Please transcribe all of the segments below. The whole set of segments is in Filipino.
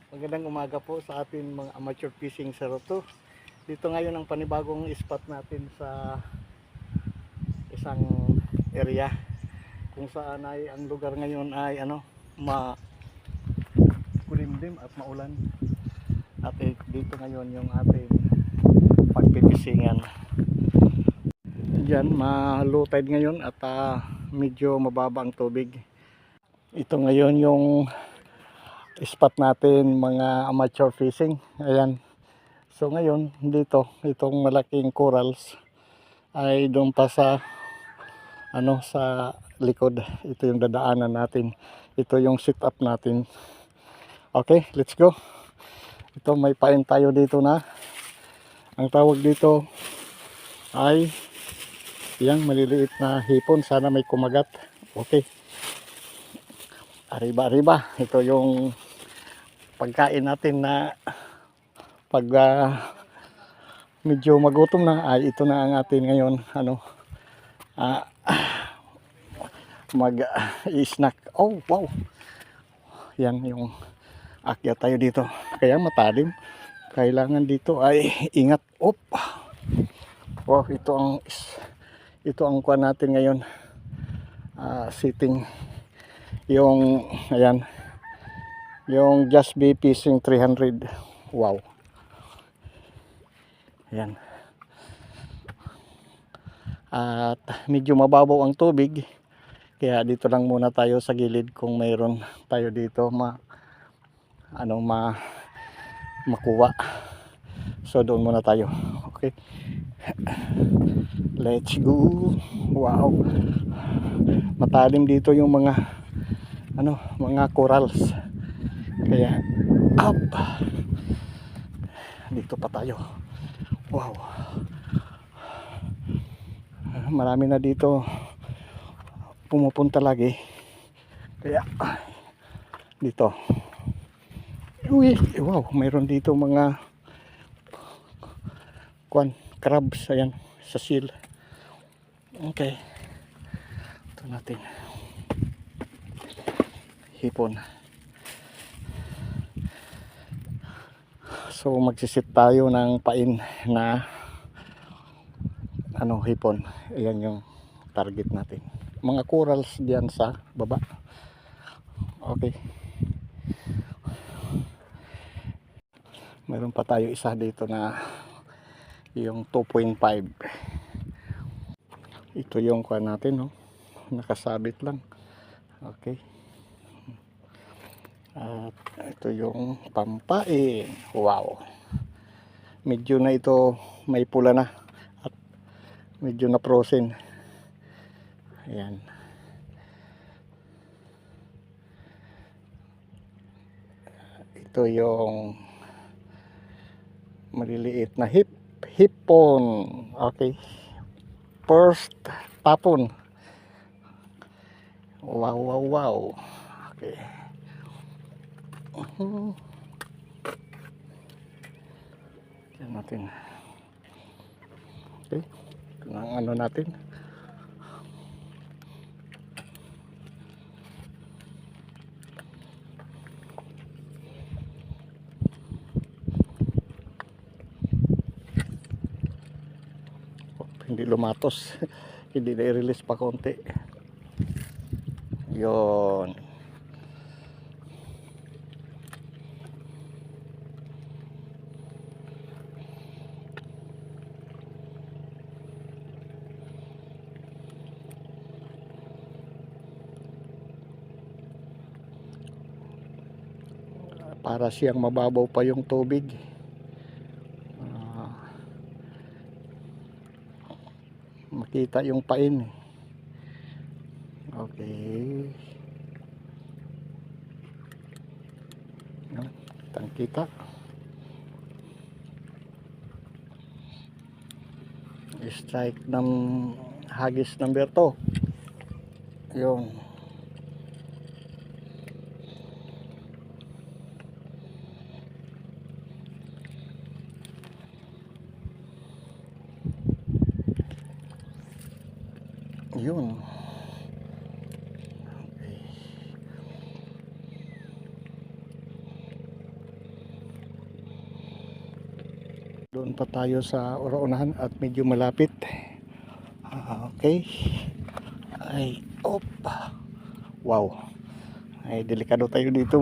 Magandang umaga po sa atin mga amateur fishing sa Roto. Dito ngayon ang panibagong spot natin sa isang area kung saan ay ang lugar ngayon ay makulimlim at maulan. At dito ngayon yung ating pagpipisingan. Diyan low tide ngayon at medyo mababa ang tubig. Ito ngayon yung spot natin mga amateur fishing. Ayan. So ngayon dito itong malaking corals ay doon pa sa sa likod. Ito yung dadaanan natin. Ito yung sit up natin. Okay, let's go. Ito may pain tayo dito na. Ang tawag dito ay yang maliliit na hipon. Sana may kumagat. Okay. Arriba. Ito yung pagkain natin na pag medyo magutom na ay ito na ang atin ngayon mag-snack. Oh wow, yan yung akyat tayo dito, kaya matalim, kailangan dito ay ingat. Wow, ito ang kuha natin ngayon, sitting yung ayan yung Just Be Fishing 300. Wow. Ayan. At medyo mababaw ang tubig. Kaya dito lang muna tayo sa gilid kung mayroon tayo dito makuha. So doon muna tayo. Okay. Let's go. Wow. Matalim dito yung mga corals. Kaya up dito pa tayo. Wow, marami na dito pumupunta lagi, kaya dito wow, mayroon dito mga crabs. Ayan, sa seal. Okay, ito natin hipon. So magsisit tayo ng pain na hipon. Ayan yung target natin. Mga corals diyan sa baba. Okay. Meron pa tayo isa dito na yung 2.5. Ito yung kuha natin, nakasabit lang. Okay. At ito yung pampain. Wow. Medyo na ito may pula na at medyo na frozen. Ayan. Ito yung maliliit na hipon. Okay. First tapon. Wow. Okay. Yan natin. Okay. Ito na ang natin. Hindi lumatos. Hindi na i-release pa konti. Yon. Para siyang mababaw pa yung tubig. Makita yung pain. Okay. Kita. Strike ng hagis number 2. Yun. Yun. Okay. Doon pa tayo sa unahan at medyo malapit. Okay. Ay, opa. Wow. Ay, delikado tayo dito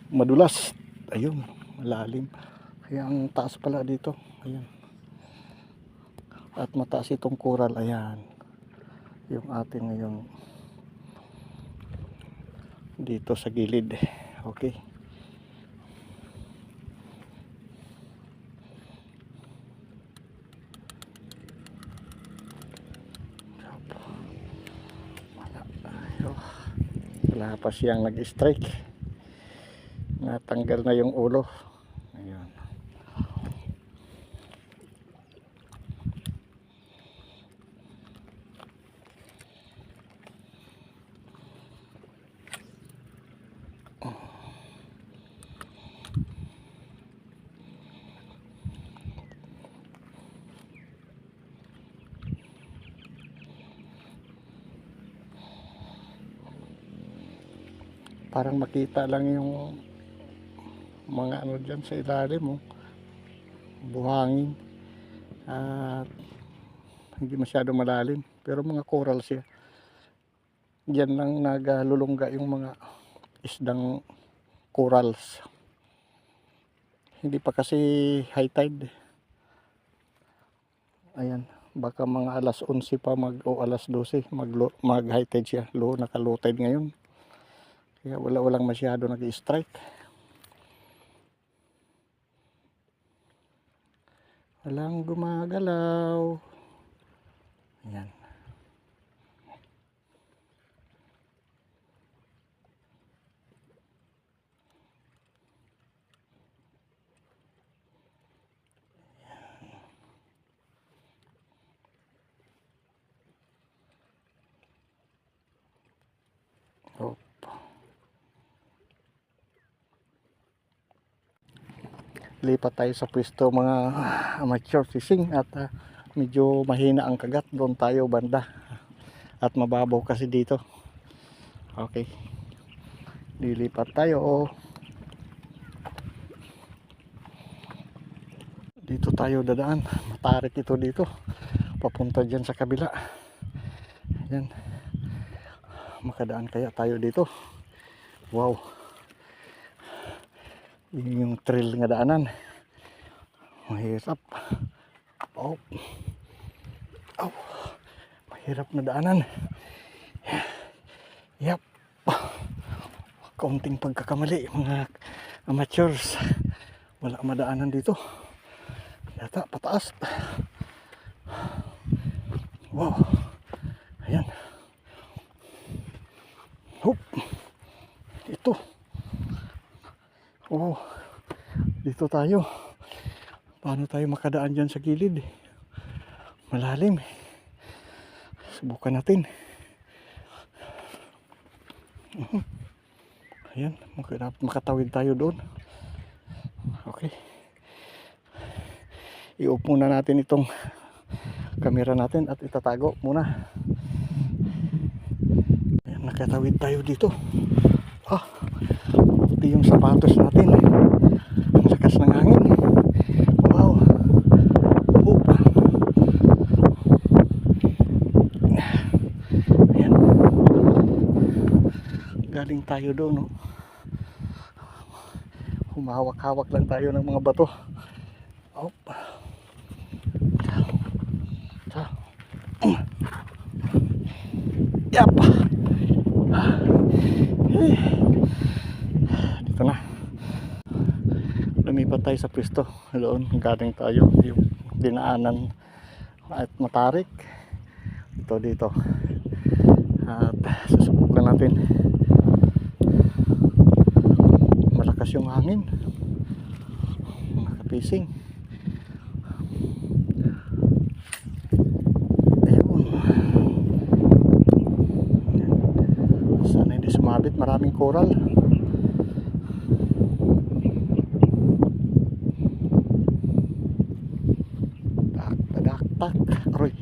madulas. Ayun, malalim. Kaya ang taas pala dito. Ayan. At mataas itong coral. Ayan. Yung ating ngayon dito sa gilid. Okay. Wala pa siyang nag-strike. Natanggal na yung ulo. Ayan. Parang makita lang yung mga ano dyan sa ilalim, buhangin at hindi masyado malalim, pero mga coral siya. Diyan lang nagalulungga yung mga isdang corals. Hindi pa kasi high tide. Ayan, baka mga alas 11 pa o alas 12 mag high tide siya. Naka low tide ngayon. Kaya walang masyado nag-strike. Walang gumagalaw. Ayan. Oh. Lipat tayo sa pwesto mga amateur fishing at medyo mahina ang kagat. Doon tayo banda at mababaw kasi dito. Okay, lilipat tayo. Dito tayo dadaan. Matarik ito dito papunta dyan sa kabila. Yan, makadaan kaya tayo dito. Wow, yun yung trail nga daanan. Mahirap. Oh. Mahirap na daanan. Yep. Kaunting pagkakamali mga amateurs. Wala madaanan dito. Yata pataas. Wow. Ayan. Hop. Ito. Oh, dito tayo. Paano tayo makadaan dyan sa gilid? Malalim. Subukan natin. Ayan, makatawid tayo doon. Okay. I-off muna natin itong camera natin at itatago muna. Ayan, nakatawid tayo dito. Ito yung sapatos natin. Ang lakas ng hangin. Wow. Ayan. Galing tayo doon, no? Humahawak-hawak lang tayo ng mga bato. Yap. Dito na. Lumipat tayo sa pwesto. Doon galing tayo yung dinaanan at matarik. Ito dito. At susubukan natin. Malakas yung hangin. Nakapising. Sana hindi sumabit. Maraming coral. Tak. Aroy.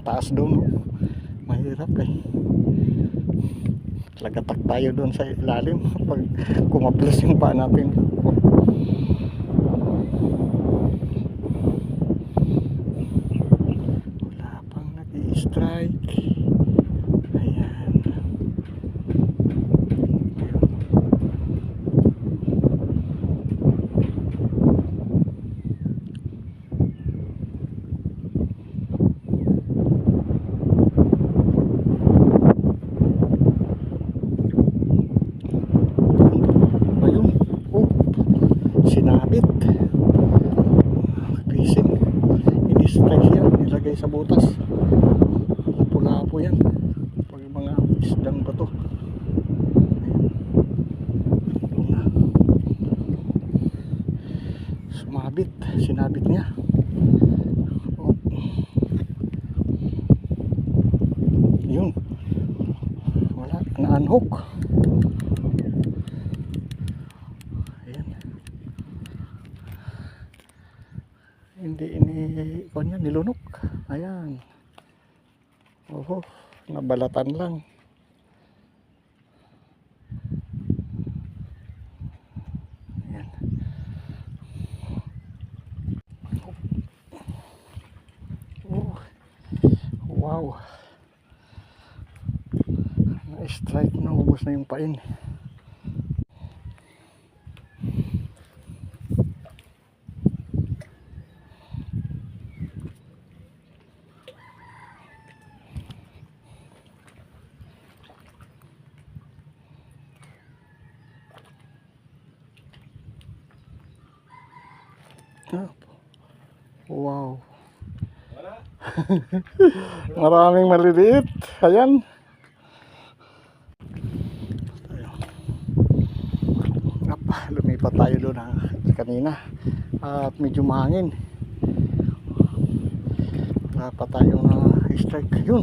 Taas doon. Mahirap lagatak tayo doon sa ilalim pag kumaplos yung paa natin. Wala pang nag-i-strike. Ayan. Sinabit fishing, in-strike yan, nilagay sa butas, lapu-lapo yan pag mga isdang bato. Ayan. Sumabit, sinabit niya. Oh. Yun, wala, na-unhook. Hindi kanya nilunok. Ayan. Oho, nabalatan lang. Ayan. Oh. Wow. Na-strike na, ubos na yung pain. Wow. Maraming maliliit. Ayan. Lumipat tayo doon kanina. At medyo mahangin. Dapat tayong strike. Yun.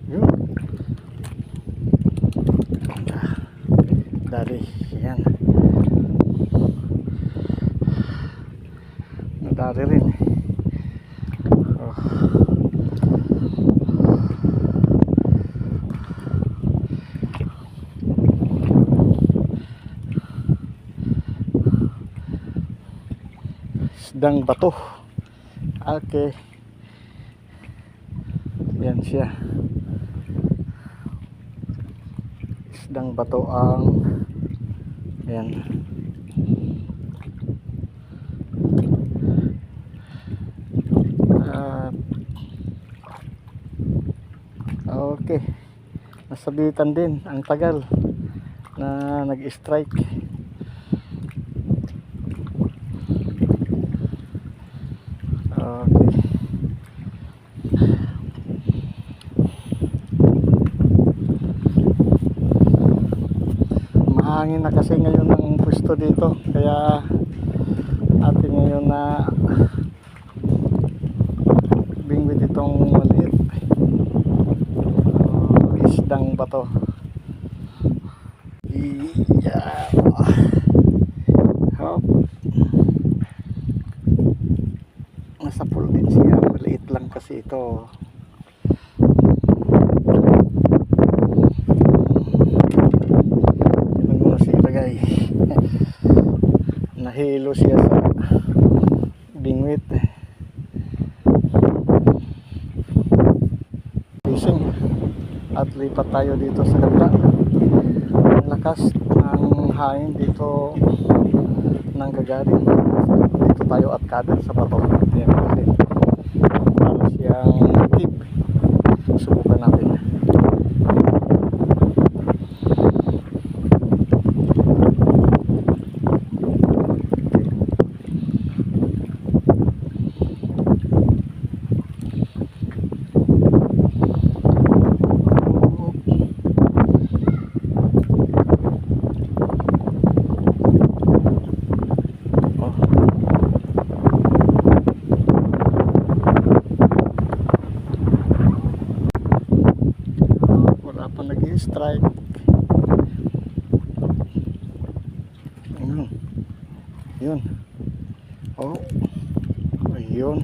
Yun. Dali. Ayan. Nadari rin. Oh. Isdang bato. Okay. Yan siya. Isdang bato ang yan. Okay, nasabitan din ang tagal na nag-strike. Okay. Mahangin na kasi ngayon ang pwesto dito, kaya atin ngayon na bingwit itong maliit. Isdang bato. Yeah. Hop. Nasa pool din siya. Maliit lang kasi ito. Tignan mo na siya lagay. Nahilo siya sa bingwit. Fishing. At lipat tayo dito sa kabila. Ang lakas ng hangin dito nang gagaling. Dito tayo at kada sa bato. Ayan kasi para siyang tip. Subukan natin. Strike. Yun. Oh. Ayun.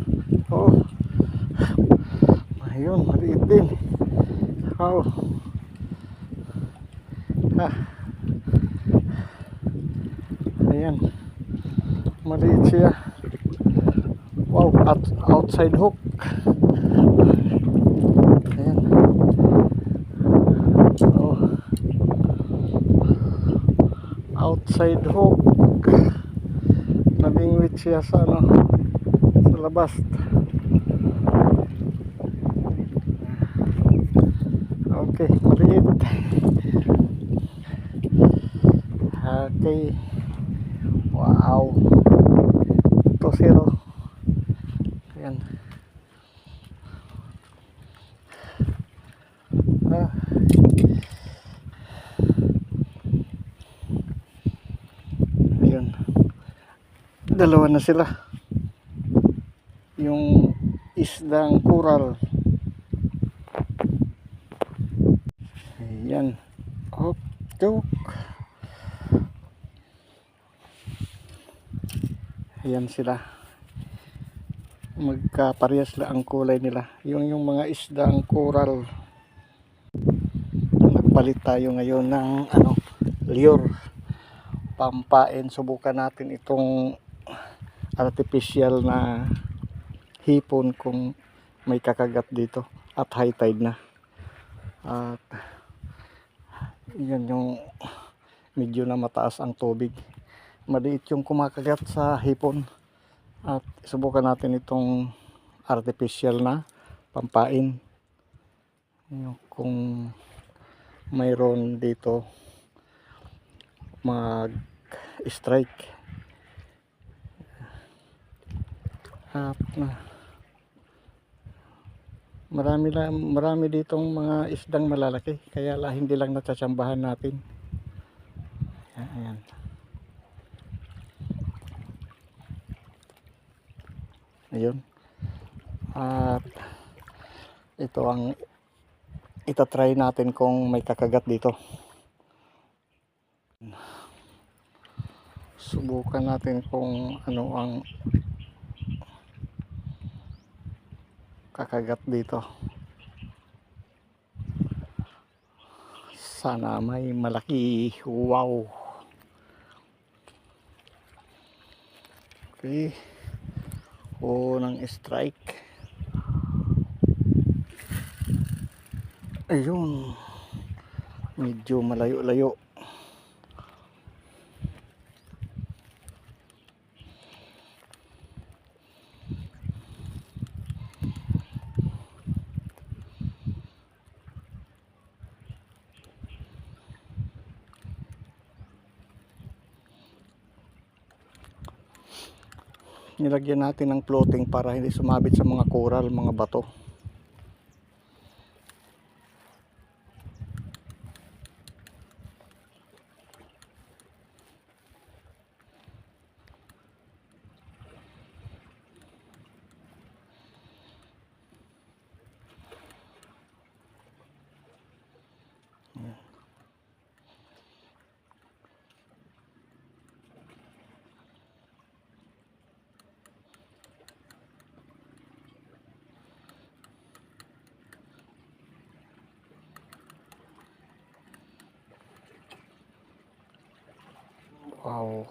Oh. Ayun, maliit din. Oh. Ah, ayan. Maliit siya. Wow, outside hook. Ayan. Oh, outside hook. Nabingwit siya sa ano, sa labas. Okay, maliit. Okay. Wow. 2-0. Ayan. Ah. Ayun. Dalawa na sila. Yung isdang coral. Ayan. Hop, tuk. Ayan sila. Magkaparehas lang ang kulay nila. Yung mga isdang coral. Nagpalit tayo ngayon ng ano, lure. Pampain. Subukan natin itong artificial na hipon kung may kakagat dito. At high tide na. At yan yung medyo na mataas ang tubig. Maliit yung kumakagat sa hipon. At subukan natin itong artificial na pampain. Yung kung mayroon dito mag-strike. At marami ditong mga isdang malalaki. Kaya hindi lang natsatsambahan natin. Ayan. Ayun. At ito ang itatry natin kung may kakagat dito. Subukan natin kung ano ang kakagat dito. Sana may malaki. Wow. Okay. Unang strike. Ayun. Medyo malayo-layo. Nilagyan natin ng floating para hindi sumabit sa mga coral, mga bato. Wow.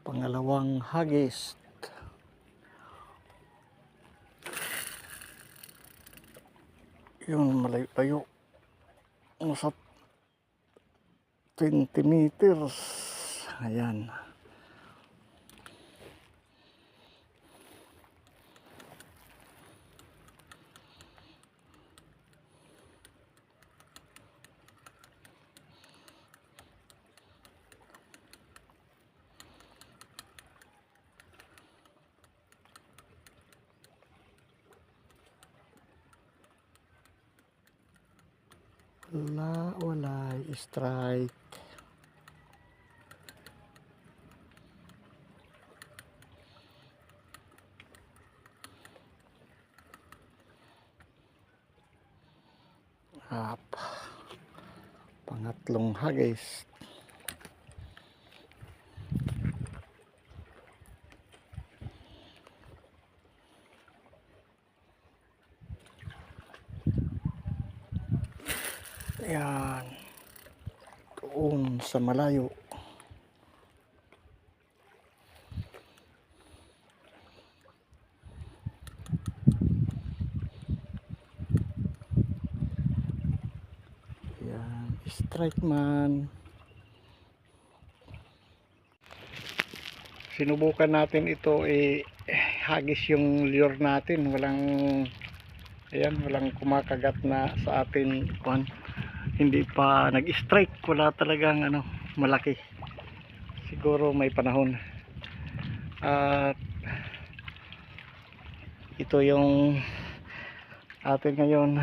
Pangalawang hagis. Yun, malayo-layo. Nasa 20 meters. Ayan. Wala strike. Up. Pangatlong hagis. Ayan. Doon sa malayo. Ayan. Strike man. Sinubukan natin ito hagis yung lure natin. Walang kumakagat na sa atin. Hindi pa nag-strike, wala talagang malaki. Siguro may panahon. At ito yung atin ngayon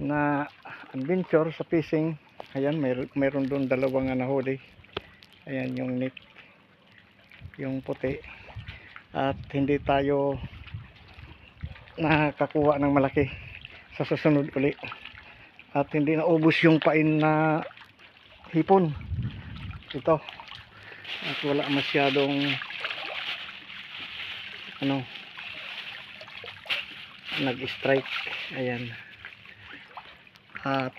na adventure sa fishing. Ayan, mayroon doon dalawang nahuli. Ayan yung net, yung puti. At hindi tayo nakakuha ng malaki sa susunod uli. At hindi naubos yung pain na hipon ito. At wala masyadong nag-strike. Ayan. At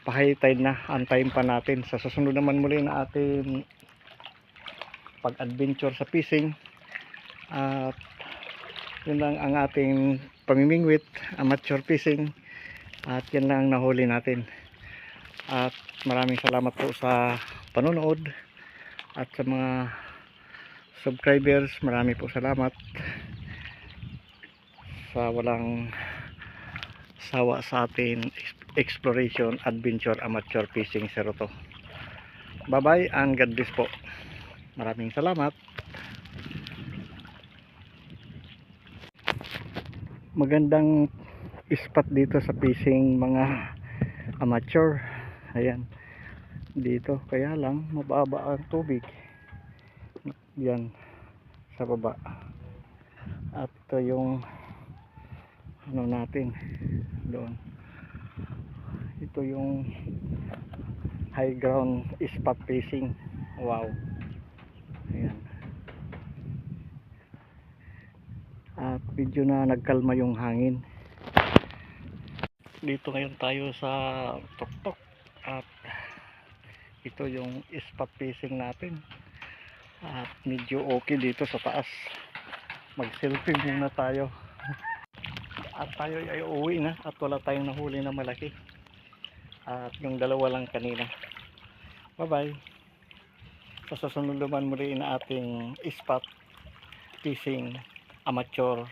pa-high tide na, antayin pa natin sa susunod naman muli na atin pag-adventure sa fishing. At yun lang ang ating pamimingwit, amateur fishing. At yan lang ang nahuli natin. At maraming salamat po sa panonood. At sa mga subscribers, marami po salamat sa walang sawa sa atin exploration, adventure, amateur fishing Seroto. Bye bye and God bless po. Maraming salamat. Magandang spot dito sa fishing mga amateur. Ayan dito, kaya lang mababa ang tubig yan sa baba. At ito yung natin doon, ito yung high ground spot fishing. Wow. Ayan. At medyo na nagkalma yung hangin. Dito ngayon tayo sa tuktok. At ito yung spot fishing natin. At medyo okay dito sa taas. Mag selfie muna tayo. At tayo ay uuwi na. At wala tayong nahuli na malaki. At yung dalawa lang kanina. Bye bye. Sa susunod naman muli na ating spot fishing, amateur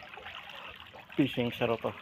fishing Seroto.